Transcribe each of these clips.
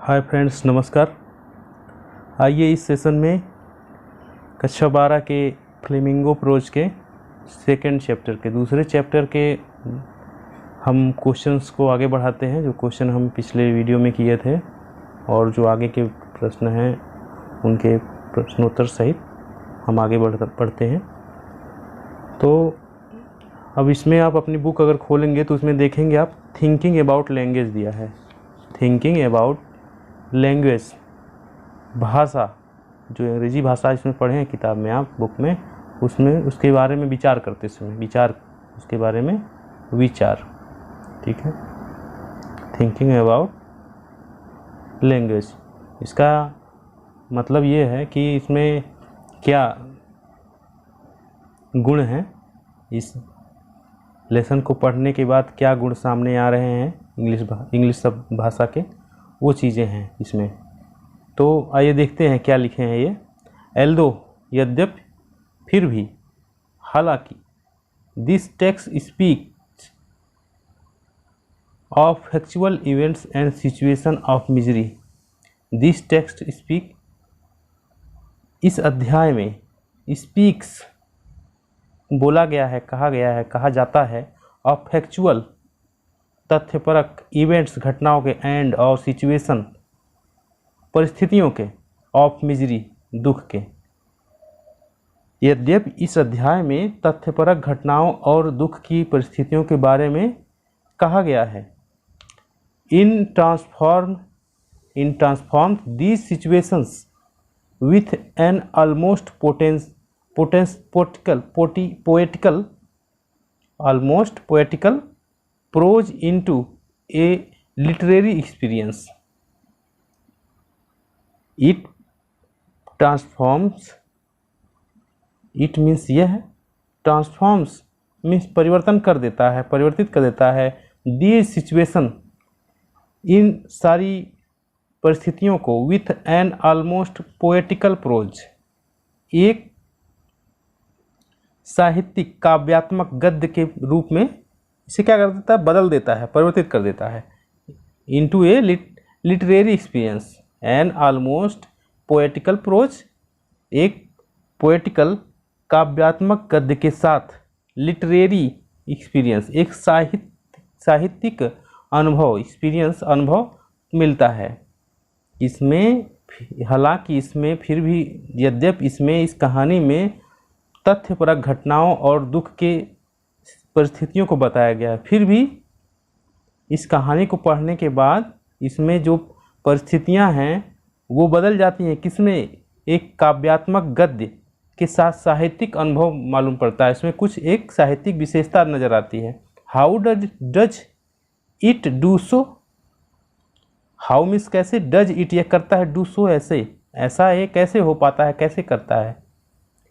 Hi friends, नमस्कार। आइए इस सेशन में कक्षा 12 के फ्लेमिंगो प्रोज के सेकंड चैप्टर के दूसरे चैप्टर के हम क्वेश्चंस को आगे बढ़ाते हैं। जो क्वेश्चन हम पिछले वीडियो में किए थे और जो आगे के प्रश्न हैं उनके प्रश्नोत्तर सहित हम आगे बढ़ते हैं। तो अब इसमें आप अपनी बुक अगर खोलेंगे तो उसमें देखेंगे आप थिंकिंग अबाउट लैंग्वेज दिया है। थिंकिंग अबाउट लैंग्वेज, भाषा, जो अंग्रेजी भाषा इसमें पढ़े हैं किताब में आप बुक में, उसमें उसके बारे में विचार करते समय उसके बारे में विचार, ठीक है। थिंकिंग अबाउट लैंग्वेज, इसका मतलब ये है कि इसमें क्या गुण हैं, इस लेसन को पढ़ने के बाद क्या गुण सामने आ रहे हैं इंग्लिश भाषा के, वो चीज़ें हैं इसमें। तो आइए देखते हैं क्या लिखे हैं ये। एल्दो, यद्यपि, फिर भी, हालांकि, this text speaks of factual events and situation of misery. This text speak, इस अध्याय में, स्पीक्स बोला गया है, कहा गया है, कहा जाता है, ऑफ फैक्चुअल तथ्यपरक, इवेंट्स घटनाओं के, एंड और सिचुएशन परिस्थितियों के, ऑफ मिजरी दुख के। यद्यपि इस अध्याय में तथ्यपरक घटनाओं और दुख की परिस्थितियों के बारे में कहा गया है। In transform these situations with an almost poetical prose into a literary experience. It transforms, it means यह है, transforms means परिवर्तन कर देता है, परिवर्तित कर देता है, these situation, इन सारी परिस्थितियों को, with an almost poetical prose, एक साहित्यिक काव्यात्मक गद्य के रूप में इसे क्या कर देता है, बदल देता है, परिवर्तित कर देता है। Into a literary experience, an almost poetical prose, एक पोएटिकल काव्यात्मक गद्य के साथ, लिटरेरी एक्सपीरियंस, एक साहित्यिक अनुभव, एक्सपीरियंस, अनुभव मिलता है इसमें। हालांकि इसमें, फिर भी, यद्यपि इसमें, इस कहानी में तथ्यपरक घटनाओं और दुख के परिस्थितियों को बताया गया है। फिर भी इस कहानी को पढ़ने के बाद इसमें जो परिस्थितियां हैं वो बदल जाती हैं। किसमें? एक काव्यात्मक गद्य के साथ साहित्यिक अनुभव मालूम पड़ता है। इसमें कुछ एक साहित्यिक विशेषता नज़र आती है। How does it do so, how means कैसे, डज इट यह करता है, डू सो ऐसे, ऐसा ये कैसे हो पाता है, कैसे करता है।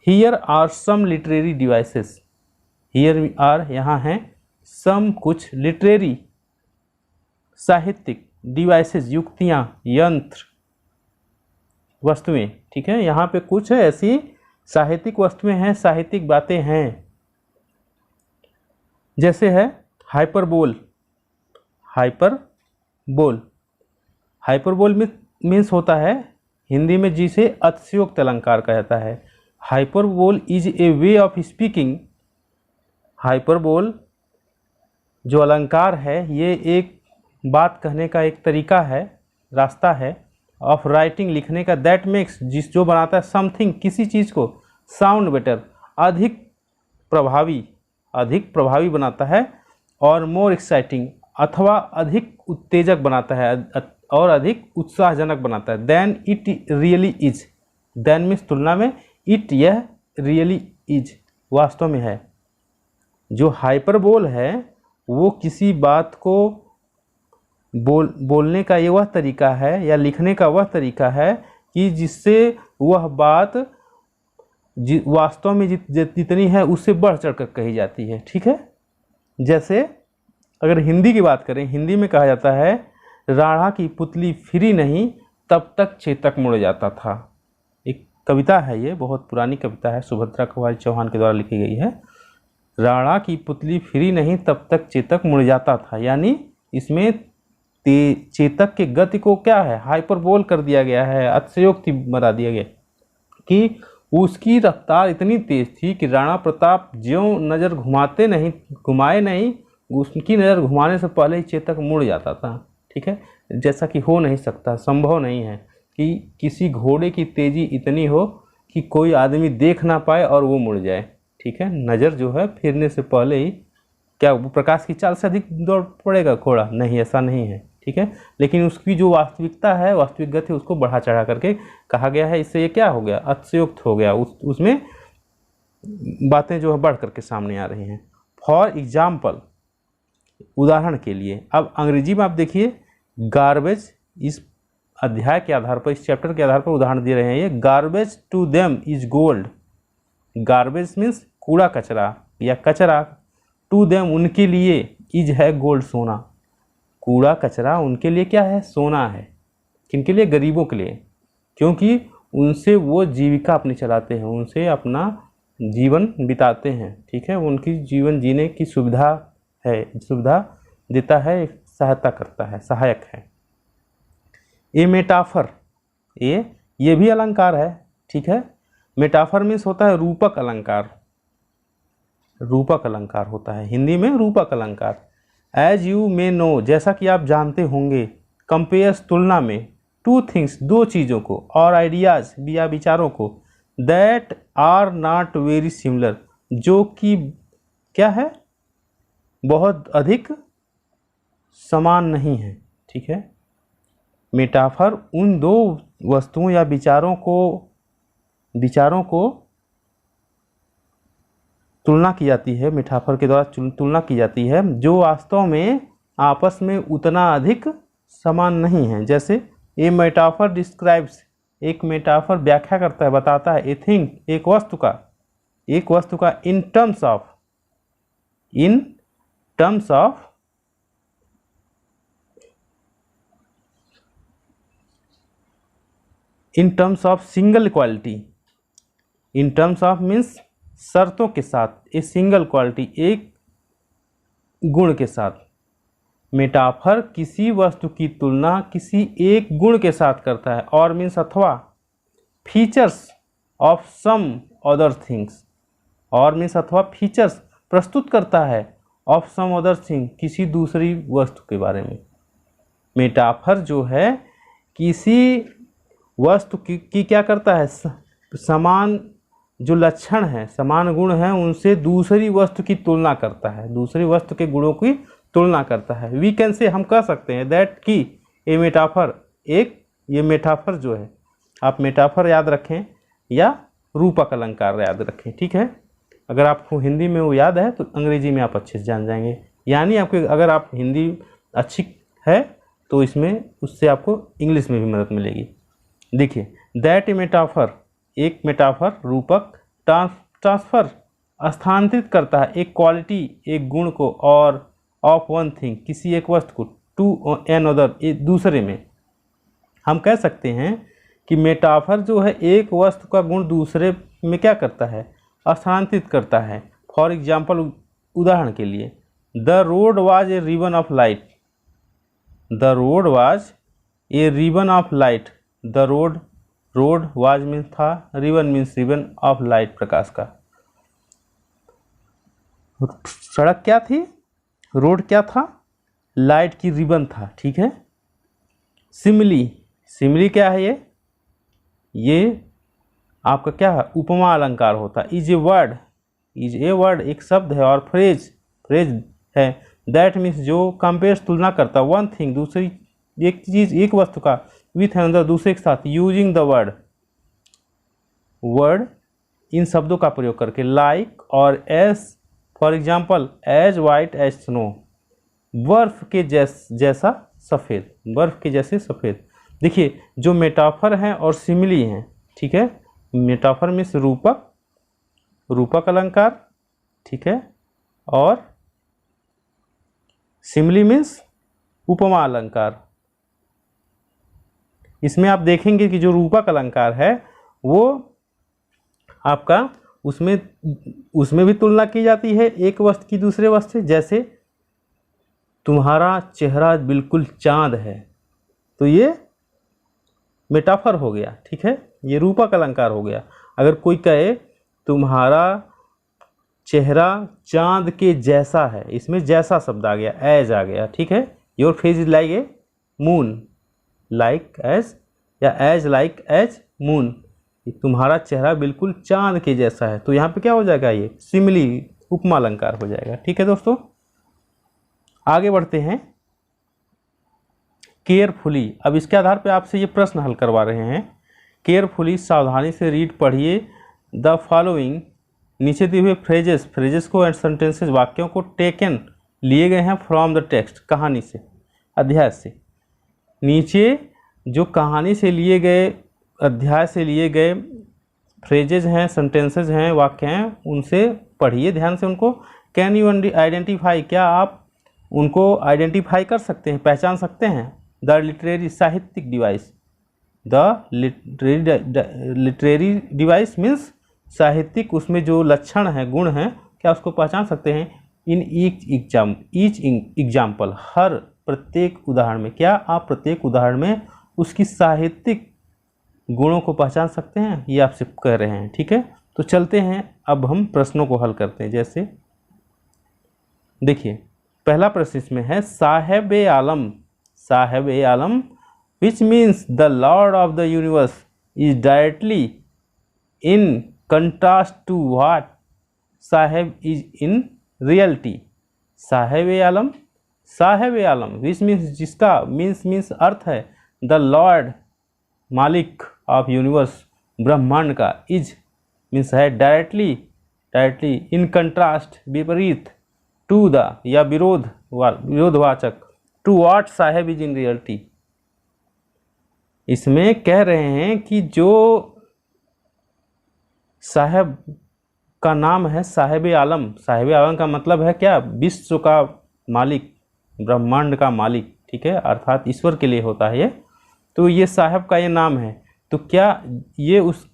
Here are some literary devices, here are यहाँ हैं, सम कुछ, लिटरेरी साहित्यिक, डिवाइसेस युक्तियाँ, यंत्र, वस्तुएं, ठीक है। यहाँ पे कुछ ऐसी साहित्यिक वस्तुएं हैं, साहित्यिक बातें हैं, जैसे है हाइपरबोल। हाइपरबोल मीन्स होता है हिंदी में जिसे अतिशयोक्त अलंकार कहा जाता है। Hyperbole is a way of speaking. Hyperbole जो अलंकार है, ये एक बात कहने का एक तरीका है, रास्ता है, ऑफ राइटिंग, लिखने का, दैट मेक्स, जो बनाता है, समथिंग, किसी चीज़ को, साउंड बेटर, अधिक प्रभावी बनाता है, और मोर एक्साइटिंग, अथवा अधिक उत्तेजक बनाता है और अधिक उत्साहजनक बनाता है, then it really is. Than means तुलना में, इट यह, रियली इज वास्तव में है। जो हाइपरबोल है वो किसी बात को बोलने का ये वह तरीका है, या लिखने का वह तरीका है कि जिससे वह बात वास्तव में जितनी है उससे बढ़ चढ़ कर कही जाती है, ठीक है। जैसे अगर हिंदी की बात करें, हिंदी में कहा जाता है, राणा की पुतली फिरी नहीं तब तक चेतक मुड़ जाता था। एक कविता है, ये बहुत पुरानी कविता है, सुभद्रा कुमारी चौहान के द्वारा लिखी गई है। राणा की पुतली फिरी नहीं तब तक चेतक मुड़ जाता था, यानी इसमें चेतक के गति को क्या है, हाइपरबोल कर दिया गया है, अतिशयोक्ति बना दिया गया कि उसकी रफ्तार इतनी तेज थी कि राणा प्रताप ज्यों नज़र घुमाए नहीं, उसकी नज़र घुमाने से पहले ही चेतक मुड़ जाता था। ठीक है, जैसा कि हो नहीं सकता, संभव नहीं है कि किसी घोड़े की तेज़ी इतनी हो कि कोई आदमी देख ना पाए और वो मुड़ जाए। ठीक है, नज़र जो है फिरने से पहले ही, क्या वो प्रकाश की चाल से अधिक दौड़ पड़ेगा घोड़ा? नहीं, ऐसा नहीं है। ठीक है, लेकिन उसकी जो वास्तविकता है, वास्तविक गति, उसको बढ़ा चढ़ा करके कहा गया है। इससे ये क्या हो गया, अतिशयोक्त हो गया, उसमें बातें जो है बढ़ करके सामने आ रही हैं। फॉर एग्जाम्पल, उदाहरण के लिए, अब अंग्रेजी में आप देखिए गार्बेज, इस अध्याय के आधार पर, इस चैप्टर के आधार पर उदाहरण दे रहे हैं ये। Garbage to them is gold. Garbage means कूड़ा कचरा या कचरा, टू देम उनके लिए, इज है गोल्ड सोना। कूड़ा कचरा उनके लिए क्या है, सोना है। किनके लिए, गरीबों के लिए, क्योंकि उनसे वो जीविका अपनी चलाते हैं, उनसे अपना जीवन बिताते हैं। ठीक है, उनकी जीवन जीने की सुविधा है, सुविधा देता है, सहायता करता है, सहायक है। ये मेटाफर, ये भी अलंकार है। ठीक है, मेटाफर मीन्स होता है रूपक अलंकार, रूपक अलंकार होता है हिंदी में, रूपक अलंकार। एज यू मे नो, जैसा कि आप जानते होंगे, कंपेयर्स तुलना में, टू थिंग्स दो चीज़ों को, और आइडियाज या विचारों को, that are not very similar, जो कि क्या है, बहुत अधिक समान नहीं है। ठीक है, मेटाफर उन दो वस्तुओं या विचारों को तुलना की जाती है, मेटाफर के द्वारा तुलना की जाती है, जो वास्तव में आपस में उतना अधिक समान नहीं है। जैसे ए मेटाफर डिस्क्राइब्स, एक मेटाफर व्याख्या करता है, बताता है, ए थिंग, एक वस्तु का in terms of single quality, in terms of means शर्तों के साथ, ए सिंगल क्वालिटी, एक गुण के साथ। मेटाफर किसी वस्तु की तुलना किसी एक गुण के साथ करता है, और मीन्स अथवा features of some other things, और मीन्स अथवा फीचर्स प्रस्तुत करता है, ऑफ सम अदर थिंग, किसी दूसरी वस्तु के बारे में। मेटाफर जो है किसी वस्तु की क्या करता है, समान जो लक्षण है, समान गुण है, उनसे दूसरी वस्तु की तुलना करता है, दूसरी वस्तु के गुणों की तुलना करता है। वी कैन से, हम कह सकते हैं, दैट की ए मेटाफर, ये मेटाफर जो है, आप मेटाफर याद रखें या रूपक अलंकार याद रखें। ठीक है, अगर आपको हिंदी में वो याद है तो अंग्रेजी में आप अच्छे से जान जाएंगे। यानी आपके, अगर आप हिंदी अच्छी है तो इसमें उससे आपको इंग्लिश में भी मदद मिलेगी। देखिए, दैट ए मेटाफर, एक मेटाफर, रूपक, ट्रांसफर, स्थानांतरित करता है, एक क्वालिटी, एक गुण को, और ऑफ वन थिंग, किसी एक वस्तु को, टू एन अदर, दूसरे में। हम कह सकते हैं कि मेटाफर जो है एक वस्तु का गुण दूसरे में क्या करता है, स्थानांतरित करता है। फॉर एग्जाम्पल, उदाहरण के लिए, the road was a ribbon of light, the road was a ribbon of light, the road was means था, ribbon means ribbon of light, प्रकाश का। सड़क क्या थी, रोड क्या था, लाइट की रिबन था। ठीक है, सिमिली क्या है, ये आपका क्या है, उपमा अलंकार होता है। इज ए वर्ड एक शब्द है, और फ्रेज है, दैट मीन्स जो कंपेयर्स तुलना करता, वन थिंग दूसरी, एक चीज, एक वस्तु का, विथ अनदर दूसरे के साथ, यूजिंग द वर्ड इन शब्दों का प्रयोग करके, लाइक और as, for example, as white as snow, बर्फ के जैसा सफ़ेद, बर्फ के जैसे सफ़ेद। देखिए, जो मेटाफर हैं और सिमिली हैं, ठीक है, मेटाफर मीन्स रूपक अलंकार, ठीक है, और सिमिली मीन्स उपमा अलंकार। इसमें आप देखेंगे कि जो रूपक अलंकार है वो आपका उसमें भी तुलना की जाती है एक वस्तु की दूसरे वस्तु से। जैसे तुम्हारा चेहरा बिल्कुल चाँद है, तो ये मेटाफर हो गया, ठीक है, ये रूपक अलंकार हो गया। अगर कोई कहे तुम्हारा चेहरा चाँद के जैसा है, इसमें जैसा शब्द आ गया, एज आ गया, ठीक है। Your face is like a moon, like as या एज लाइक एज मून, तुम्हारा चेहरा बिल्कुल चाँद के जैसा है, तो यहाँ पे क्या हो जाएगा, ये सिमिली उपमा अलंकार हो जाएगा, ठीक है दोस्तों। आगे बढ़ते हैं, केयरफुली। अब इसके आधार पे आपसे ये प्रश्न हल करवा रहे हैं। केयरफुली, सावधानी से रीड पढ़िए द फॉलोइंग, नीचे दिए हुए फ्रेजेस को एंड सेंटेंसेस, वाक्यों को टेकन लिए गए हैं फ्रॉम द टेक्स्ट, कहानी से, अध्याय से। नीचे जो कहानी से लिए गए, अध्याय से लिए गए फ्रेजेज हैं, सेंटेंसेज हैं, वाक्य हैं, उनसे पढ़िए ध्यान से उनको। कैन यू आइडेंटिफाई, क्या आप उनको आइडेंटिफाई कर सकते हैं, पहचान सकते हैं। द लिटरेरी, साहित्यिक device, the literary device means साहित्यिक, उसमें जो लक्षण हैं, गुण हैं, क्या उसको पहचान सकते हैं। इन ईच एग्जाम्पल, हर प्रत्येक उदाहरण में, क्या आप प्रत्येक उदाहरण में उसकी साहित्यिक गुणों को पहचान सकते हैं, ये आपसे कह रहे हैं, ठीक है। तो चलते हैं, अब हम प्रश्नों को हल करते हैं। जैसे देखिए, पहला प्रश्न इसमें है, साहेब ए आलम, साहेब ए आलम which means the lord of the universe is directly in contrast to what साहेब इज इन रियलिटी। साहेब ए आलम, साहेब ए आलम विच मीन्स, जिसका मीन्स अर्थ है द लॉर्ड, मालिक ऑफ यूनिवर्स, ब्रह्मांड का, इज मीन्स है डायरेक्टली इन कंट्रास्ट, विपरीत, टू द या विरोधवाचक, टू व्हाट साहेब इज इन रियलिटी। इसमें कह रहे हैं कि जो साहेब का नाम है साहेब आलम, साहेब आलम का मतलब है क्या, विश्व का मालिक, ब्रह्मांड का मालिक, ठीक है, अर्थात ईश्वर के लिए होता है ये। तो ये साहेब का ये नाम है, तो क्या ये उस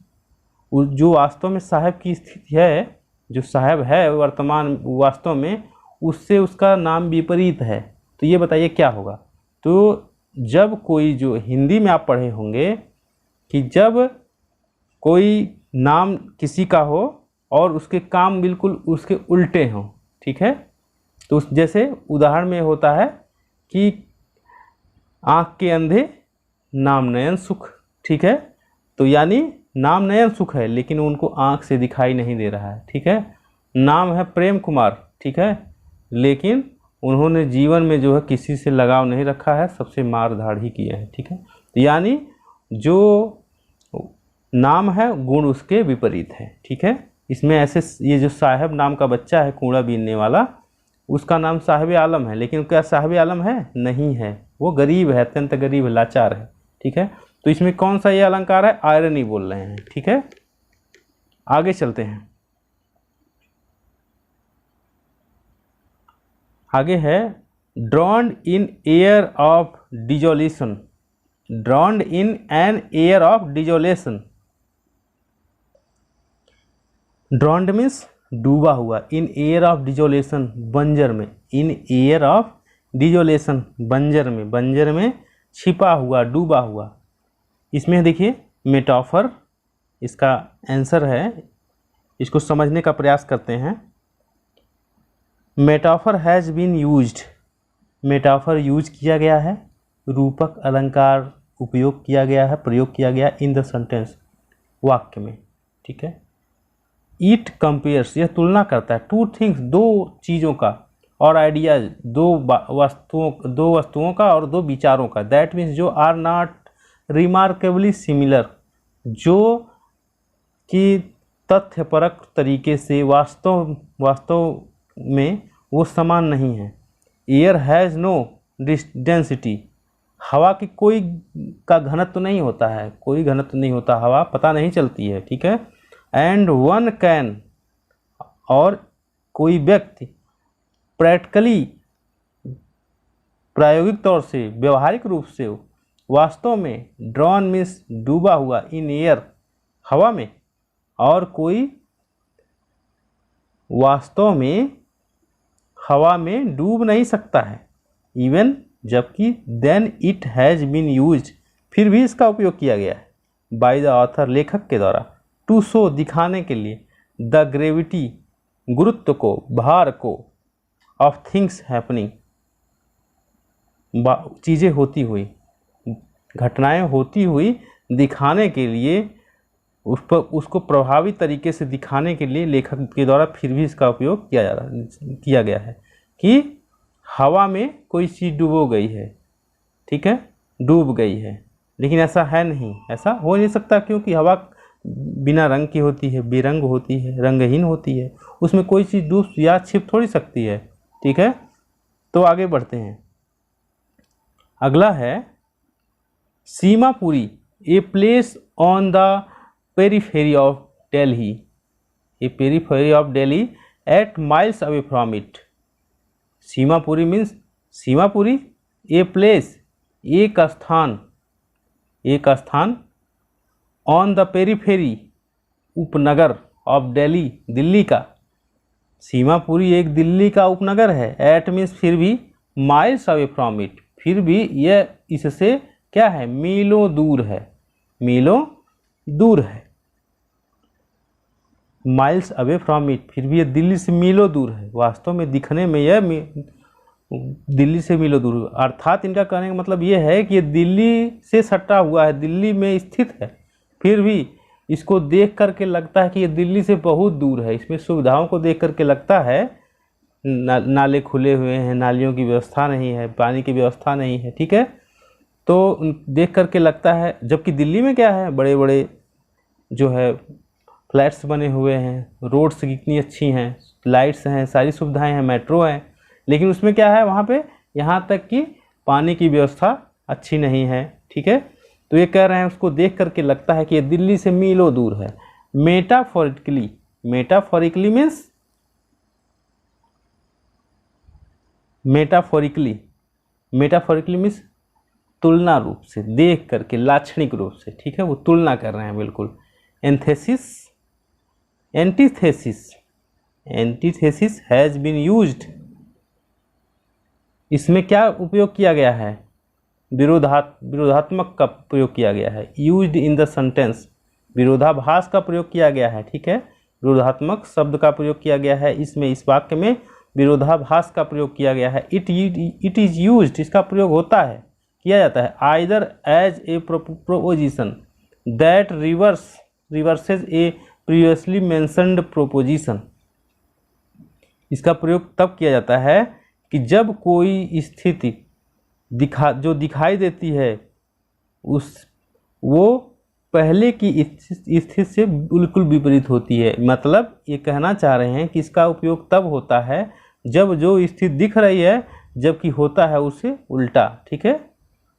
जो वास्तव में साहेब की स्थिति है, जो साहेब है वर्तमान वास्तव में, उससे उसका नाम विपरीत है, तो ये बताइए क्या होगा। तो जब कोई, जो हिंदी में आप पढ़े होंगे कि जब कोई नाम किसी का हो और उसके काम बिल्कुल उसके उल्टे हों, ठीक है, तो उस जैसे उदाहरण में होता है कि आँख के अंधे नाम नयन सुख, ठीक है, तो यानी नाम नयन सुख है लेकिन उनको आँख से दिखाई नहीं दे रहा है, ठीक है। नाम है प्रेम कुमार, ठीक है, लेकिन उन्होंने जीवन में जो है किसी से लगाव नहीं रखा है, सबसे मार धाड़ ही किया है, ठीक है। तो यानी जो नाम है गुण उसके विपरीत है, ठीक है। इसमें ऐसे, ये जो साहेब नाम का बच्चा है कूड़ा बीनने वाला, उसका नाम साहेब आलम है, लेकिन क्या साहेब आलम है, नहीं है, वो गरीब है, अत्यंत गरीब है, लाचार है, ठीक है। तो इसमें कौन सा ये अलंकार है, आयरनी बोल रहे हैं, ठीक है। आगे चलते हैं, आगे है drowned in air of desolation, drowned in an air of desolation. Drowned means डूबा हुआ, इन एयर ऑफ डिजोलेशन बंजर में, इन एयर ऑफ डिजोलेशन बंजर में, बंजर में छिपा हुआ, डूबा हुआ। इसमें देखिए मेटाफर इसका आंसर है, इसको समझने का प्रयास करते हैं। Metaphor has been used, metaphor use किया गया है, रूपक अलंकार उपयोग किया गया है, प्रयोग किया गया इन द सेंटेंस, वाक्य में, ठीक है। इट कंपेयर्स, यह तुलना करता है, टू थिंग्स, दो चीज़ों का, और आइडियाज, दो वस्तुओं का और दो विचारों का, दैट मीन्स जो आर नॉट रिमार्केबली सिमिलर, जो कि तथ्यपरक तरीके से वास्तव में वो समान नहीं है। एयर हैज़ नो डेंसिटी, हवा की कोई का घनत्व तो नहीं होता है, कोई घनत्व नहीं होता, हवा पता नहीं चलती है, ठीक है। एंड वन कैन, और कोई व्यक्ति प्रैक्टिकली, प्रायोगिक तौर से, व्यवहारिक रूप से, वास्तव में, ड्रॉन मीन्स डूबा हुआ, इन एयर हवा में, और कोई वास्तव में हवा में डूब नहीं सकता है, इवन जबकि then it has been used, फिर भी इसका उपयोग किया गया है बाय द ऑथर, लेखक के द्वारा, टू शो, दिखाने के लिए, द ग्रेविटी, गुरुत्व को, भार को, ऑफ थिंग्स हैपनिंग, चीज़ें होती हुई, घटनाएं होती हुई दिखाने के लिए, उस पर उसको प्रभावी तरीके से दिखाने के लिए लेखक के द्वारा फिर भी इसका उपयोग किया गया है कि हवा में कोई चीज़ डूबो गई है, ठीक है, डूब गई है, लेकिन ऐसा है नहीं, ऐसा हो नहीं सकता क्योंकि हवा बिना रंग की होती है, बेरंग होती है, रंगहीन होती है, उसमें कोई चीज़ डूब या छिप थोड़ी सकती है, ठीक है। तो आगे बढ़ते हैं। अगला है Seemapuri, a place on the periphery of Delhi, a periphery of Delhi eight miles away from it. Seemapuri means Seemapuri, a place, एक स्थान, एक स्थान, ऑन द पेरीफेरी, उपनगर, ऑफ दिल्ली, दिल्ली का। सीमापुरी एक दिल्ली का उपनगर है, एट मीन्स फिर भी, माइल्स अवे फ्रॉम इट, फिर भी यह इससे क्या है, मीलों दूर है, मीलों दूर है, माइल्स अवे फ्रॉम इट, फिर भी यह दिल्ली से मीलों दूर है, वास्तव में दिखने में यह दिल्ली से मीलों दूर, अर्थात इनका कहने का मतलब यह है कि ये दिल्ली से सटा हुआ है, दिल्ली में स्थित है, फिर भी इसको देख करके लगता है कि ये दिल्ली से बहुत दूर है। इसमें सुविधाओं को देख करके लगता है, नाले खुले हुए हैं, नालियों की व्यवस्था नहीं है, पानी की व्यवस्था नहीं है, ठीक है, तो देख करके लगता है, जबकि दिल्ली में क्या है, बड़े बड़े जो है फ्लैट्स बने हुए हैं, रोड्स कितनी अच्छी हैं, लाइट्स हैं, सारी सुविधाएं हैं, मेट्रो है, लेकिन उसमें क्या है, वहाँ पे यहाँ तक कि पानी की व्यवस्था अच्छी नहीं है, ठीक है। तो ये कह रहे हैं उसको देख करके लगता है कि ये दिल्ली से मीलों दूर है। Metaphorically, metaphorically means, metaphorically, metaphorically means तुलना रूप से, देख करके, लाक्षणिक रूप से, ठीक है, वो तुलना कर रहे हैं बिल्कुल। Antithesis, antithesis, antithesis has been used, इसमें क्या उपयोग किया गया है, विरोधात्मक का प्रयोग किया गया है। यूज्ड इन द सेंटेंस, विरोधाभास का प्रयोग किया गया है, ठीक है, विरोधात्मक शब्द का प्रयोग किया गया है इसमें, इस वाक्य में विरोधाभास का प्रयोग किया गया है। इट इज यूज्ड, इसका प्रयोग होता है, किया जाता है, either as a proposition that reverses a previously mentioned proposition, इसका प्रयोग तब किया जाता है कि जब कोई स्थिति जो दिखाई देती है वो पहले की स्थिति से बिल्कुल विपरीत होती है। मतलब ये कहना चाह रहे हैं कि इसका उपयोग तब होता है जब जो स्थिति दिख रही है जबकि होता है उससे उल्टा, ठीक है,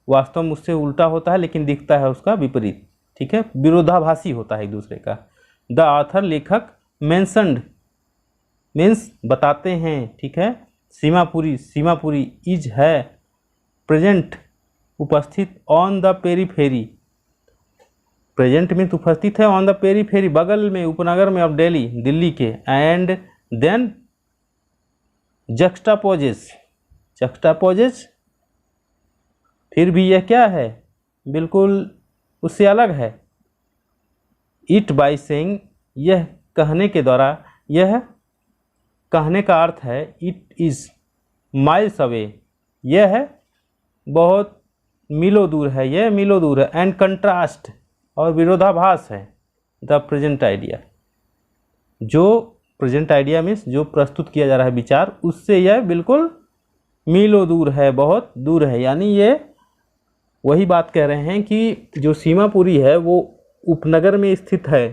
वास्तव में उससे उल्टा होता है लेकिन दिखता है उसका विपरीत, ठीक है, विरोधाभासी होता है एक दूसरे का। द ऑथर, लेखक, मेंशन्ड मीन्स बताते हैं, ठीक है, सीमापुरी, सीमापुरी इज है, प्रेजेंट उपस्थित, on the periphery, present means उपस्थित है, ऑन द पेरीफेरी बगल में, उपनगर में, ऑफ दिल्ली, दिल्ली के, एंड देन जक्सटापोजेस, जक्सटापोजेस फिर भी यह क्या है, बिल्कुल उससे अलग है। इट बाय सेइंग, यह कहने के द्वारा, यह कहने का अर्थ है इट इज माइल्स अवे, यह है बहुत मीलों दूर है, यह मीलों दूर है, एंड कंट्रास्ट और विरोधाभास है, द प्रेजेंट आइडिया, जो प्रेजेंट आइडिया मीन्स जो प्रस्तुत किया जा रहा है विचार, उससे यह बिल्कुल मीलों दूर है, बहुत दूर है। यानी ये वही बात कह रहे हैं कि जो सीमापुरी है वो उपनगर में स्थित है,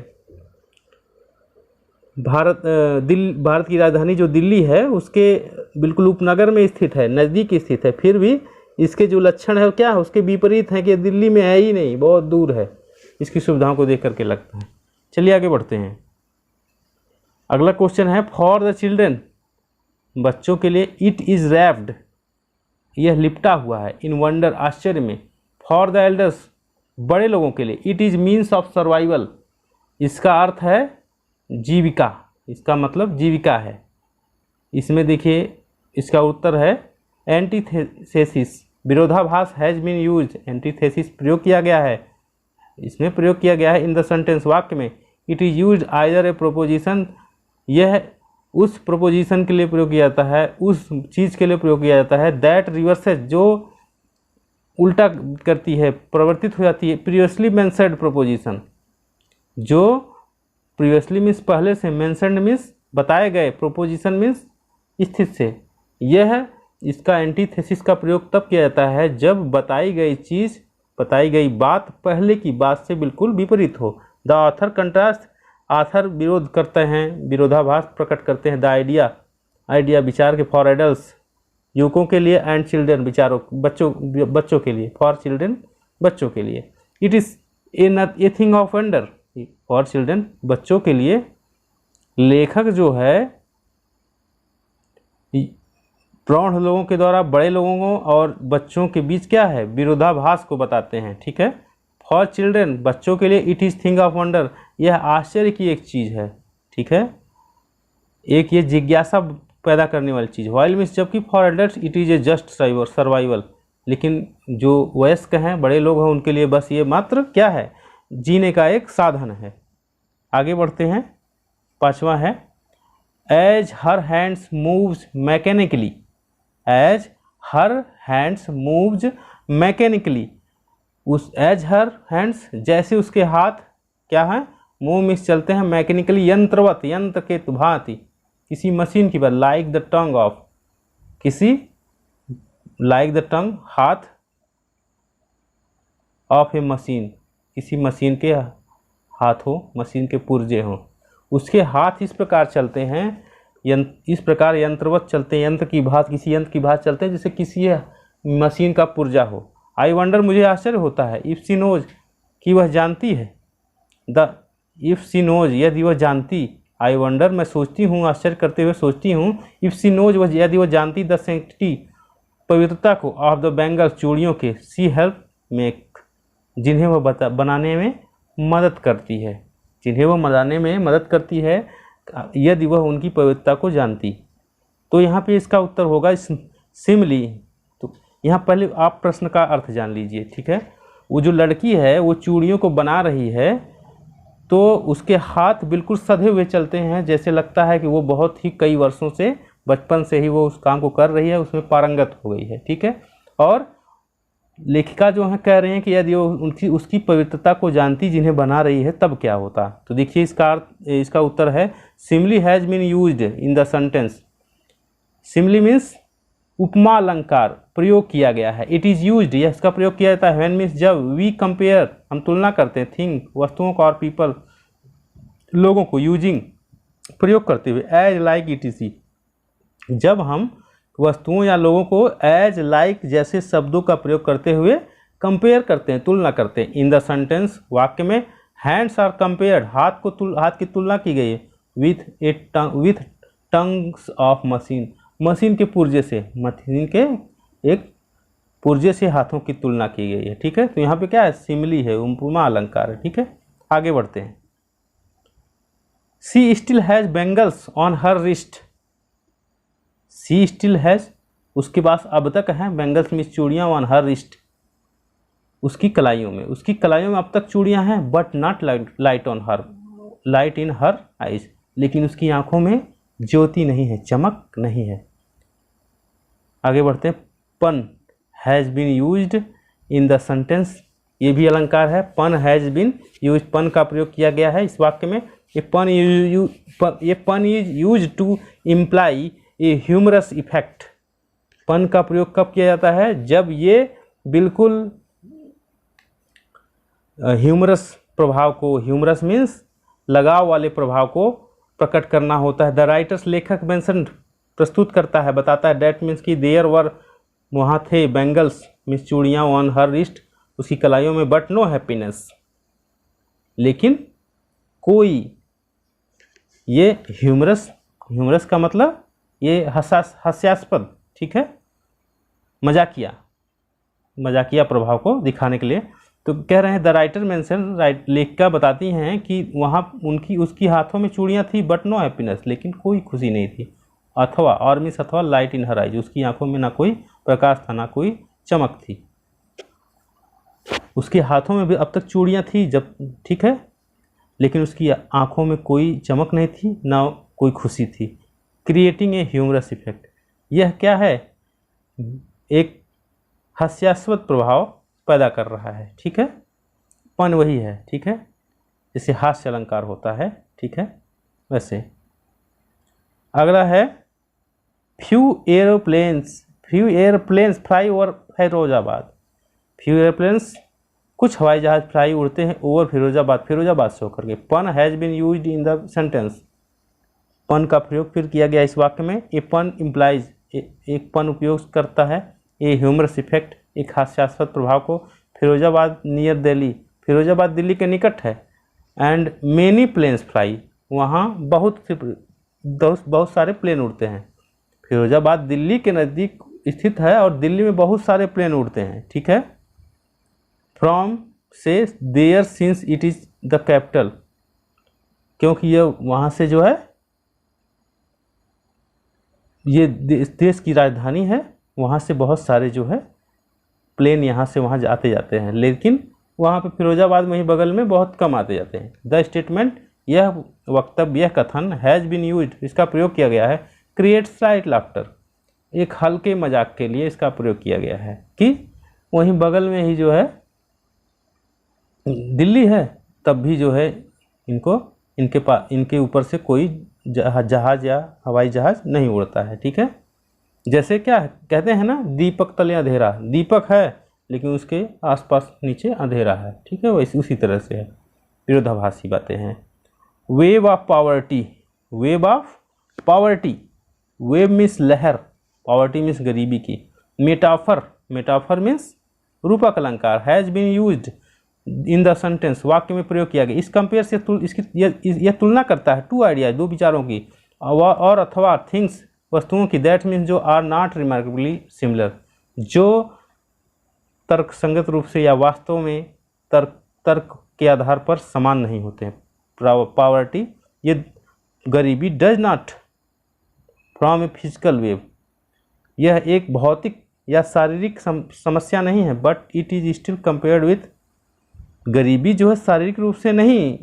भारत की राजधानी जो दिल्ली है उसके बिल्कुल उपनगर में स्थित है, नज़दीक स्थित है, फिर भी इसके जो लक्षण है वो क्या है, उसके विपरीत है कि दिल्ली में है ही नहीं, बहुत दूर है, इसकी सुविधाओं को देख करके लगता है। चलिए आगे बढ़ते हैं। अगला क्वेश्चन है फॉर द चिल्ड्रेन, बच्चों के लिए, इट इज़ रैप्ड, यह लिपटा हुआ है, इन वंडर, आश्चर्य में। फॉर द एल्डर्स, बड़े लोगों के लिए, it is means of survival, इसका अर्थ है जीविका, इसका मतलब जीविका है। इसमें देखिए इसका उत्तर है एंटीथेसिस विरोधाभास हैज बीन यूज्ड, एंटीथेसिस प्रयोग किया गया है, इसमें प्रयोग किया गया है इन द सेंटेंस वाक्य में। It is used either A proposition, यह उस प्रोपोजिशन के लिए प्रयोग किया जाता है, उस चीज़ के लिए प्रयोग किया जाता है दैट रिवर्सेस जो उल्टा करती है, प्रवर्तित हो जाती है प्रीवियसली मेंशन्ड प्रोपोजिशन, जो प्रीवियसली मीन्स पहले से, मेंशन्ड मीन्स बताए गए, प्रोपोजिशन मीन्स स्थित से। यह इसका एंटीथेसिस का प्रयोग तब किया जाता है जब बताई गई चीज़, बताई गई बात पहले की बात से बिल्कुल विपरीत हो। द ऑथर कंट्रास्ट, आथर विरोध करते हैं, विरोधाभास प्रकट करते हैं। द आइडिया, आइडिया विचार के, फॉर एडल्ट्स युवकों के लिए, एंड चिल्ड्रन विचारों, बच्चों के लिए, फॉर चिल्ड्रन बच्चों के लिए। It is a thing of wonder, for children बच्चों के लिए। लेखक जो है प्रौढ़ लोगों के द्वारा बड़े लोगों और बच्चों के बीच क्या है, विरोधाभास को बताते हैं, ठीक है। फॉर चिल्ड्रन बच्चों के लिए, it is thing of wonder, यह आश्चर्य की एक चीज़ है, ठीक है, एक ये जिज्ञासा पैदा करने वाली चीज़। वाइल मीन्स जबकि for adults it is a just survival, लेकिन जो वयस्क हैं, बड़े लोग हैं, उनके लिए बस ये मात्र क्या है, जीने का एक साधन है। आगे बढ़ते हैं, पांचवा है as her hands moves mechanically, as her hands moves mechanically, उस एज हर हैंड्स जैसे उसके हाथ क्या है, मूव मीन्स चलते हैं, मैकेनिकली यंत्रवत, यंत्र के भांति, किसी मशीन की बात, लाइक द टंग ऑफ, किसी लाइक द टंग हाथ ऑफ ए मशीन, किसी मशीन के हाथ हो, मशीन के पुर्जे हों, उसके हाथ इस प्रकार चलते हैं, इस प्रकार यंत्रवत चलते हैं, यंत्र की भांति, किसी यंत्र की भांति चलते हैं जैसे किसी मशीन का पुर्जा हो। आई वंडर मुझे आश्चर्य होता है, इफ़ सी नोज कि वह जानती है, द इफ़ सी नोज यदि वह जानती, आई वंडर मैं सोचती हूँ, आश्चर्य करते हुए सोचती हूँ, इफ़ सी नोज वह यदि वह जानती, द सैंक्टिटी पवित्रता को, ऑफ द बैंगल्स चूड़ियों के, सी हेल्प मेक जिन्हें वह बनाने में मदद करती है, जिन्हें वह बनाने में मदद करती है, यदि वह उनकी पवित्रता को जानती। तो यहाँ पे इसका उत्तर होगा सिमली। तो यहाँ पहले आप प्रश्न का अर्थ जान लीजिए, ठीक है। वो जो लड़की है वो चूड़ियों को बना रही है, तो उसके हाथ बिल्कुल सधे हुए चलते हैं, जैसे लगता है कि वो बहुत ही कई वर्षों से, बचपन से ही वो उस काम को कर रही है, उसमें पारंगत हो गई है, ठीक है। और लेखिका जो है कह रहे हैं कि यदि वो उसकी पवित्रता को जानती जिन्हें बना रही है तब क्या होता। तो देखिए इसका उत्तर है simile has been used in the sentence. Simile means उपमा अलंकार प्रयोग किया गया है। इट इज़ यूज्ड, यह इसका प्रयोग किया जाता है व्हेन मीन्स जब, वी कंपेयर हम तुलना करते हैं, थिंग वस्तुओं को, और पीपल लोगों को, यूजिंग प्रयोग करते हुए, एज लाइक इटीसी जब हम वस्तुओं या लोगों को एज लाइक जैसे शब्दों का प्रयोग करते हुए कंपेयर करते हैं, तुलना करते हैं। इन द सेंटेंस वाक्य में हैंड्स आर कंपेयर्ड, हाथ की तुलना की गई है, with tongues of machine, machine के पुर्जे से, मशीन के एक पुर्जे से हाथों की तुलना की गई है, ठीक है। तो यहाँ पे क्या है, सिमली है, उपमा अलंकार है, ठीक है। आगे बढ़ते हैं। She still has bangles on her wrist, she still has उसके पास अब तक है, बैंगल्स में चूड़ियाँ, ऑन हर रिस्ट उसकी कलाइयों में, उसकी कलाइयों में अब तक चूड़ियाँ हैं, but not light on her, light in her eyes, लेकिन उसकी आंखों में ज्योति नहीं है, चमक नहीं है। आगे बढ़ते हैं। Pun has been used in the sentence, ये भी अलंकार है, पन हैज़ बीन यूज, पन का प्रयोग किया गया है इस वाक्य में। ये pun is use to imply a humorous effect, pun का प्रयोग कब किया जाता है, जब ये बिल्कुल ह्यूमरस प्रभाव को, ह्यूमरस मीन्स लगाव वाले प्रभाव को प्रकट करना होता है। द राइटर्स लेखक मेंशन प्रस्तुत करता है, बताता है, डैट मीन्स कि देयर वर वहाँ थे, बैंगल्स मीन्स चूड़ियाँ, ऑन हर रिस्ट उसकी कलाइयों में, बट नो हैप्पीनेस लेकिन कोई, ये ह्यूमरस का मतलब ये हास्यास्पद, ठीक है, मजाकिया प्रभाव को दिखाने के लिए। तो कह रहे हैं द राइटर मेंशन, लेखिका बताती हैं कि वहाँ उसकी हाथों में चूड़ियाँ थी, बट नो हैप्पीनेस लेकिन कोई खुशी नहीं थी, अथवा और मीन्स अथवा लाइट इन हर आइज उसकी आंखों में ना कोई प्रकाश था, ना कोई चमक थी। उसके हाथों में भी अब तक चूड़ियाँ थी जब, ठीक है, लेकिन उसकी आंखों में कोई चमक नहीं थी, ना कोई खुशी थी। क्रिएटिंग ए ह्यूमरस इफेक्ट, यह क्या है, एक हास्यास्पद प्रभाव पैदा कर रहा है, ठीक है, पन वही है, ठीक है, जैसे हास्य अलंकार होता है, ठीक है, वैसे। अगला है few airplanes fly over Firozabad. Few airplanes, कुछ हवाई जहाज फ्लाई उड़ते हैं ओवर फिरोजाबाद से होकर के। Pun has been used in the sentence, pun का प्रयोग फिर किया गया इस वाक्य में। ए पन इम्प्लाइज, एक पन उपयोग करता है ए ह्यूमरस इफेक्ट, एक हास्यास्पद प्रभाव को। फिरोजाबाद नियर दिल्ली, फिरोजाबाद दिल्ली के निकट है। एंड मेनी प्लेन्स फ्लाई, वहाँ बहुत सारे प्लेन उड़ते हैं। फिरोजाबाद दिल्ली के नज़दीक स्थित है और दिल्ली में बहुत सारे प्लेन उड़ते हैं, ठीक है। फ्रॉम से there since it is the capital, क्योंकि ये वहाँ से जो है ये देश की राजधानी है, वहाँ से बहुत सारे जो है प्लेन यहाँ से वहाँ आते जाते हैं, लेकिन वहाँ पे फिरोजाबाद में ही बगल में बहुत कम आते जाते हैं। द स्टेटमेंट, यह वक्तव्य, यह कथन, हैज़ बीन यूज्ड, इसका प्रयोग किया गया है। क्रिएट स्लाइट लाफ्टर, एक हल्के मजाक के लिए इसका प्रयोग किया गया है कि वहीं बगल में ही जो है दिल्ली है, तब भी जो है इनके ऊपर से कोई जहाज या हवाई जहाज नहीं उड़ता है, ठीक है। जैसे क्या कहते हैं ना, दीपक तले अंधेरा, दीपक है लेकिन उसके आसपास नीचे अंधेरा है, ठीक है, वैसे उसी तरह से है, विरोधाभासी बातें हैं। Wave of poverty, wave of poverty, wave means लहर, पावर्टी मीन्स गरीबी की। मेटाफर, मेटाफर मीन्स रूपक अलंकार। Has been used in the sentence, वाक्य में प्रयोग किया गया। इस कंपेयर से इसकी यह तुलना करता है टू आइडिया, दो विचारों की, और अथवा थिंग्स, वस्तुओं की। दैट मीन्स जो आर नॉट रिमार्केबली सिमिलर, जो तर्कसंगत रूप से या वास्तव में तर्क के आधार पर समान नहीं होते हैं। पावर्टी, ये गरीबी, does not from a physical wave, यह एक भौतिक या शारीरिक समस्या नहीं है, but it is still compared with, गरीबी जो है शारीरिक रूप से नहीं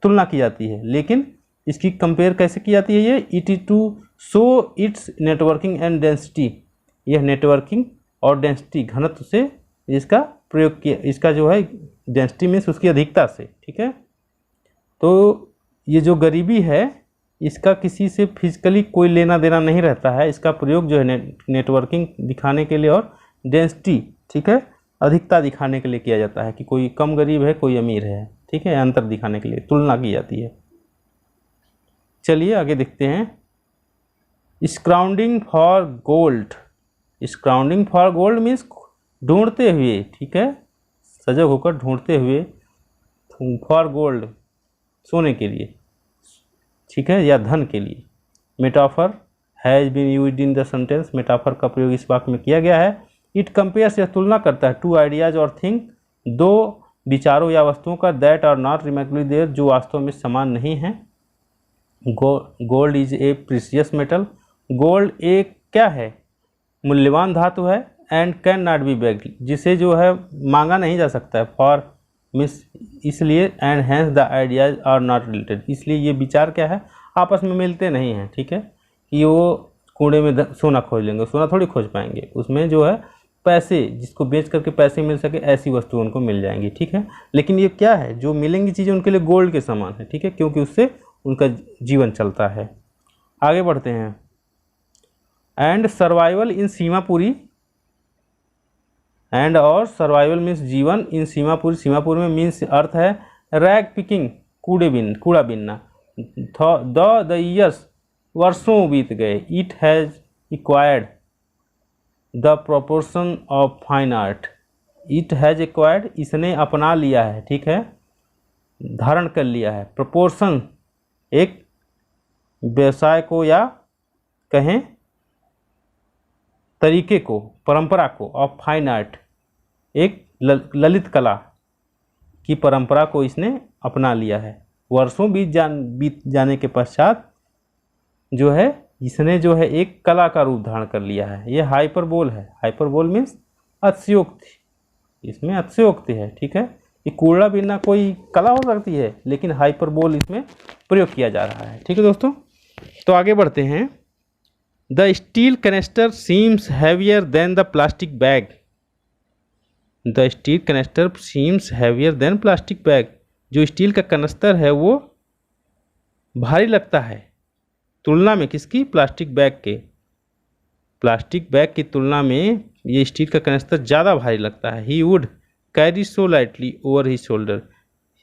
तुलना की जाती है, लेकिन इसकी कंपेयर कैसे की जाती है, ये it is to show it's networking and density, यह नेटवर्किंग और डेंसिटी, घनत्व से इसका प्रयोग किया, इसका जो है डेंसिटी मीन्स उसकी अधिकता से, ठीक है। तो ये जो गरीबी है इसका किसी से फिजिकली कोई लेना देना नहीं रहता है, इसका प्रयोग जो है नेटवर्किंग दिखाने के लिए और डेंसिटी, ठीक है, अधिकता दिखाने के लिए किया जाता है कि कोई कम गरीब है कोई अमीर है, ठीक है, अंतर दिखाने के लिए तुलना की जाती है। चलिए आगे देखते हैं। Scrounging for gold, scrounging for gold means ढूंढते हुए, ठीक है, सजग होकर ढूंढते हुए, फॉर गोल्ड सोने के लिए, ठीक है, या धन के लिए। Metaphor has been used in the sentence, metaphor का प्रयोग इस वाक्य में किया गया है। इट कंपेयर्स, यह तुलना करता है, टू आइडियाज और थिंग, दो विचारों या वस्तुओं का, that are not remarkably there, जो वास्तव में समान नहीं है। Gold is a precious metal, gold एक क्या है, मूल्यवान धातु है। And can not be begged, जिसे जो है मांगा नहीं जा सकता है। फॉर मीन्स इसलिए, and hence the ideas are not related, इसलिए ये विचार क्या है, आपस में मिलते नहीं हैं, ठीक है, कि वो कूड़े में सोना खोज लेंगे, सोना थोड़ी खोज पाएंगे, उसमें जो है पैसे, जिसको बेच करके पैसे मिल सके ऐसी वस्तु उनको मिल जाएंगी, ठीक है। लेकिन ये क्या है, जो मिलेंगी चीज़ें उनके लिए गोल्ड के समान है, ठीक है, क्योंकि उससे उनका जीवन चलता है। आगे बढ़ते हैं। And survival in Seemapuri, and और सर्वाइवल मीन्स जीवन, इन सीमापुरी, सीमापुर में मीन्स अर्थ है रैग पिकिंग, कूड़ा बीनना। द ईयर्स, वर्षों बीत गए। It has acquired the proportion of fine art, it has acquired, इसने अपना लिया है, ठीक है, धारण कर लिया है। प्रोपोर्शन, एक व्यवसाय को या कहें तरीके को, परंपरा को, ऑफ फाइन आर्ट, एक ललित कला की परंपरा को इसने अपना लिया है। वर्षों बीत जाने के पश्चात जो है इसने जो है एक कला का रूप धारण कर लिया है। ये हाइपरबोल है। हाइपरबोल मीन्स अतिशयोक्ति, इसमें अतिशयोक्ति है, ठीक है। ये कूड़ा बिना कोई कला हो सकती है, लेकिन हाइपरबोल इसमें प्रयोग किया जा रहा है, ठीक है दोस्तों। तो आगे बढ़ते हैं। The steel canister seems heavier than the plastic bag. The steel canister seems heavier than plastic bag. जो स्टील का कैनेस्टर है वो भारी लगता है तुलना में किसकी? प्लास्टिक बैग के। प्लास्टिक बैग की तुलना में ये स्टील का कैनेस्टर ज़्यादा भारी लगता है। He would carry so lightly over his shoulder,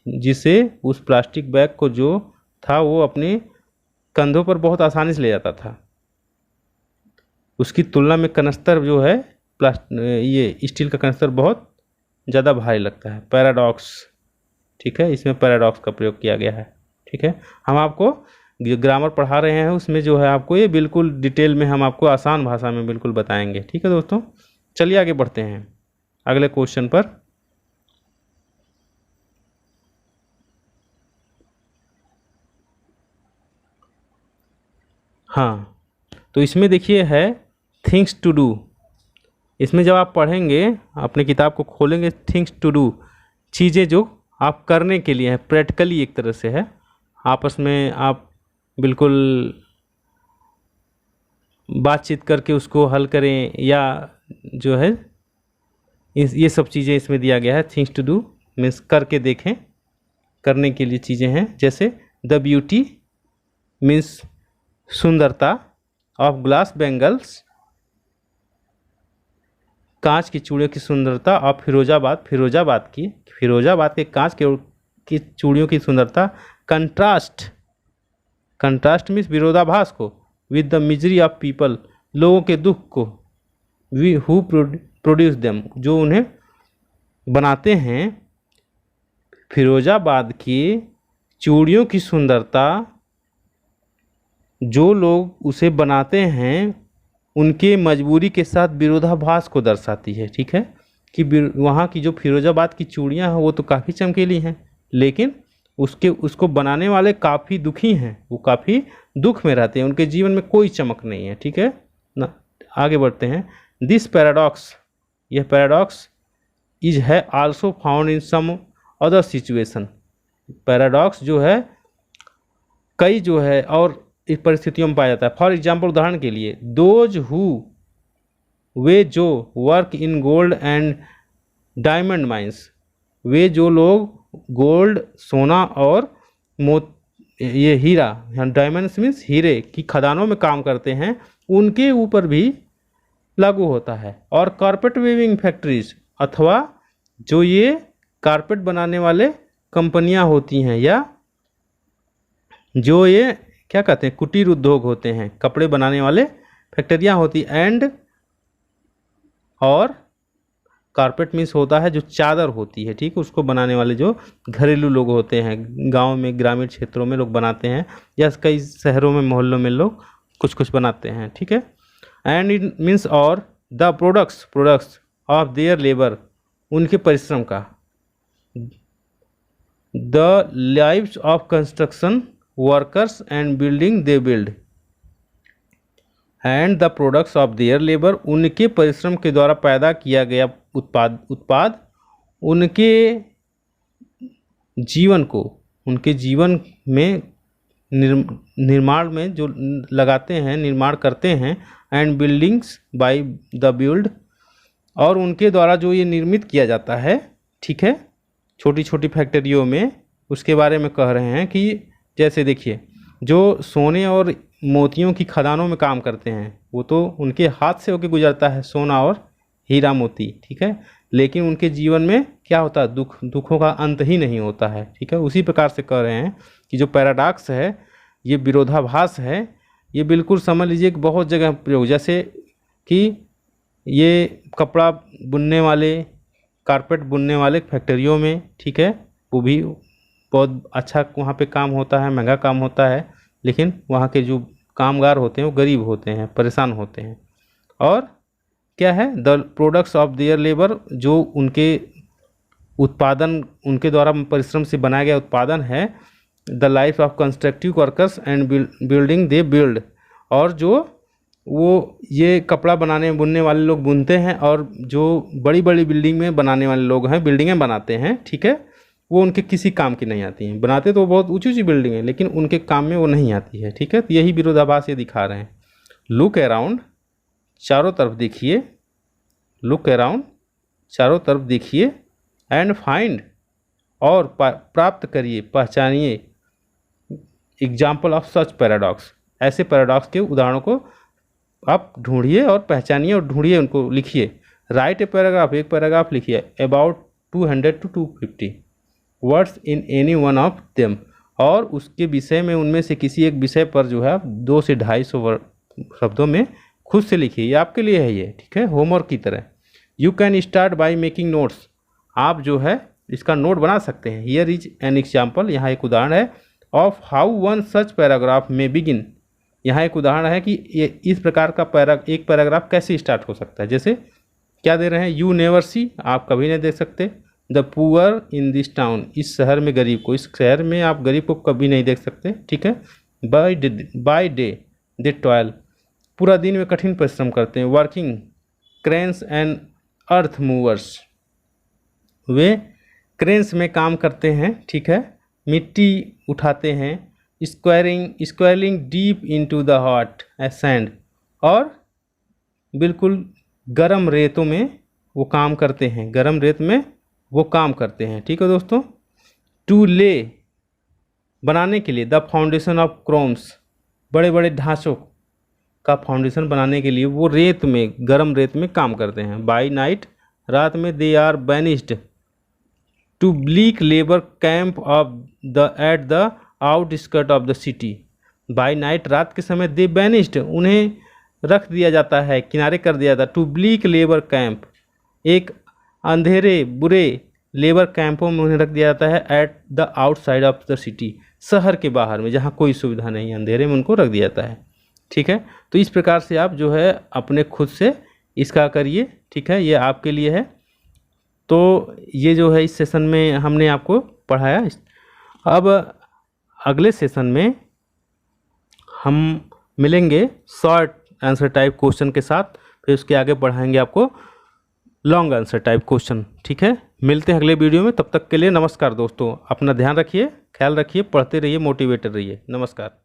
जिसे उस प्लास्टिक बैग को जो था वो अपने कंधों पर बहुत आसानी से ले जाता था। उसकी तुलना में कैनेस्टर जो है ये स्टील का कैनेस्टर बहुत ज़्यादा भारी लगता है। पैराडॉक्स, ठीक है, इसमें पैराडॉक्स का प्रयोग किया गया है, ठीक है। हम आपको जो ग्रामर पढ़ा रहे हैं उसमें जो है आपको ये बिल्कुल डिटेल में हम आपको आसान भाषा में बिल्कुल बताएंगे, ठीक है दोस्तों। चलिए आगे बढ़ते हैं अगले क्वेश्चन पर। हाँ, तो इसमें देखिए है थिंग्स टू डू। इसमें जब आप पढ़ेंगे, अपने किताब को खोलेंगे, थिंग्स टू डू, चीज़ें जो आप करने के लिए हैं, प्रैक्टिकली एक तरह से है। आपस में आप बिल्कुल बातचीत करके उसको हल करें, या जो है ये सब चीज़ें इसमें दिया गया है। थिंग्स टू डू मीन्स करके देखें, करने के लिए चीज़ें हैं। जैसे द ब्यूटी मीन्स सुंदरता ऑफ ग्लास बैंगल्स, कांच की चूड़ियों की सुंदरता ऑफ फिरोजाबाद, फिरोजाबाद के कांच की चूड़ियों की सुंदरता। कंट्रास्ट, कंट्रास्ट मीन्स विरोधाभास को, with the misery of people, लोगों के दुख को, वी हु प्रोड्यूस देम, जो उन्हें बनाते हैं। फिरोजाबाद की चूड़ियों की सुंदरता, जो लोग उसे बनाते हैं उनके मजबूरी के साथ विरोधाभास को दर्शाती है, ठीक है। कि वहाँ की जो फिरोजाबाद की चूड़ियाँ हैं वो तो काफ़ी चमकीली हैं, लेकिन उसको बनाने वाले काफ़ी दुखी हैं, वो काफ़ी दुख में रहते हैं, उनके जीवन में कोई चमक नहीं है, ठीक है ना। आगे बढ़ते हैं। दिस पैराडॉक्स, यह पैराडॉक्स इज है also found in some other situation. Paradox जो है कई जो है और इस परिस्थितियों में पाया जाता है। फॉर एग्जाम्पल, उदाहरण के लिए, दोज हु, वे जो work in gold and diamond mines, वे जो लोग गोल्ड, सोना और ये हीरा, डायमंड्स मीन्स हीरे की खदानों में काम करते हैं, उनके ऊपर भी लागू होता है। और कारपेट वीविंग फैक्ट्रीज, अथवा जो ये कारपेट बनाने वाले कंपनियां होती हैं, या जो ये क्या कहते हैं कुटीर उद्योग होते हैं, कपड़े बनाने वाले फैक्ट्रियाँ होती, एंड और कारपेट मीन्स होता है जो चादर होती है, ठीक है, उसको बनाने वाले जो घरेलू लोग होते हैं, गांव में, ग्रामीण क्षेत्रों में लोग बनाते हैं, या कई शहरों में, मोहल्लों में लोग कुछ कुछ बनाते हैं, ठीक है। एंड इट मीन्स और the products of their labour, उनके परिश्रम का। The lives of construction workers and building they build, and the products of their labour, उनके परिश्रम के द्वारा पैदा किया गया उत्पाद उनके जीवन को, उनके जीवन में निर्माण में जो लगाते हैं, निर्माण करते हैं। And buildings by the build, और उनके द्वारा जो ये निर्मित किया जाता है, ठीक है, छोटी छोटी फैक्ट्रियों में, उसके बारे में कह रहे हैं कि जैसे देखिए, जो सोने और मोतियों की खदानों में काम करते हैं, वो तो उनके हाथ से होकर गुजरता है सोना और हीरा मोती, ठीक है, लेकिन उनके जीवन में क्या होता है, दुखों का अंत ही नहीं होता है, ठीक है। उसी प्रकार से कह रहे हैं कि जो पैराडॉक्स है, ये विरोधाभास है, ये बिल्कुल समझ लीजिए कि बहुत जगह प्रयोग, जैसे कि ये कपड़ा बुनने वाले, कारपेट बुनने वाले फैक्ट्रियों में, ठीक है, वो भी बहुत अच्छा वहाँ पे काम होता है, महंगा काम होता है, लेकिन वहाँ के जो कामगार होते हैं वो गरीब होते हैं, परेशान होते हैं। और क्या है, the products of their labour, जो उनके उत्पादन, उनके द्वारा परिश्रम से बनाया गया उत्पादन है। The life of constructive workers and building they build, और जो वो ये कपड़ा बनाने बुनने वाले लोग बुनते हैं, और जो बड़ी बड़ी बिल्डिंग में बनाने वाले लोग हैं, बिल्डिंगें बनाते हैं, ठीक है, वो उनके किसी काम की नहीं आती हैं। बनाते तो बहुत ऊंची ऊंची बिल्डिंग है, लेकिन उनके काम में वो नहीं आती है, ठीक है। तो यही विरोधाभास ये दिखा रहे हैं। लुक अराउंड, चारों तरफ देखिए, लुक अराउंड, चारों तरफ देखिए, एंड फाइंड, और प्राप्त करिए, पहचानिए, एग्जाम्पल ऑफ सच पैराडॉक्स, ऐसे पैराडॉक्स के उदाहरणों को आप ढूंढिए और पहचानिए और ढूंढिए, उनको लिखिए। राइट ए पैराग्राफ, एक पैराग्राफ लिखिए, about 200 to 250 words in any one of them, और उसके विषय में, उनमें से किसी एक विषय पर जो है आप 200 से 250 शब्दों में खुद से लिखिए। ये आपके लिए है, ये ठीक है, होमवर्क की तरह। You can start by making notes, आप जो है इसका नोट बना सकते हैं। हियर इज एन एग्जाम्पल, यहाँ एक उदाहरण है, of how one such paragraph में बिगिन, यहाँ एक उदाहरण है कि ये इस प्रकार का एक पैराग्राफ कैसे स्टार्ट हो सकता है। जैसे क्या दे रहे हैं, यू नेवर सी, आप कभी नहीं देख सकते, the poor in this town, इस शहर में गरीब को, इस शहर में आप गरीब को कभी नहीं देख सकते, ठीक है। बाय डे दे टॉयल, पूरा दिन में कठिन परिश्रम करते हैं। Working cranes and earth movers, वे क्रेन्स में काम करते हैं, ठीक है, मिट्टी उठाते हैं। Squealing deep into the hot sand, और बिल्कुल गरम रेतों में वो काम करते हैं, गरम रेत में वो काम करते हैं, ठीक है दोस्तों। टू ले, बनाने के लिए, द फाउंडेशन ऑफ क्रोम्स, बड़े बड़े ढांचों का फाउंडेशन बनाने के लिए वो रेत में, गरम रेत में काम करते हैं। बाई नाइट, रात में, they are banished to bleak labour camp of the at the outskirt of the city, by night, रात के समय, दे बैनिस्ड, उन्हें रख दिया जाता है, किनारे कर दिया जाता है, टू ब्लीक लेबर कैंप, एक अंधेरे बुरे लेबर कैंपों में उन्हें रख दिया जाता है, at the outside of the city, शहर के बाहर में, जहाँ कोई सुविधा नहीं है, अंधेरे में उनको रख दिया जाता है, ठीक है। तो इस प्रकार से आप जो है अपने खुद से इसका करिए, ठीक है, ये आपके लिए है। तो ये जो है इस सेशन में हमने आपको पढ़ाया। अब अगले सेशन में हम मिलेंगे शॉर्ट आंसर टाइप क्वेश्चन के साथ, फिर उसके आगे बढ़ाएंगे आपको लॉन्ग आंसर टाइप क्वेश्चन, ठीक है। मिलते हैं अगले वीडियो में, तब तक के लिए नमस्कार दोस्तों। अपना ध्यान रखिए, ख्याल रखिए, पढ़ते रहिए, मोटिवेटेड रहिए। नमस्कार।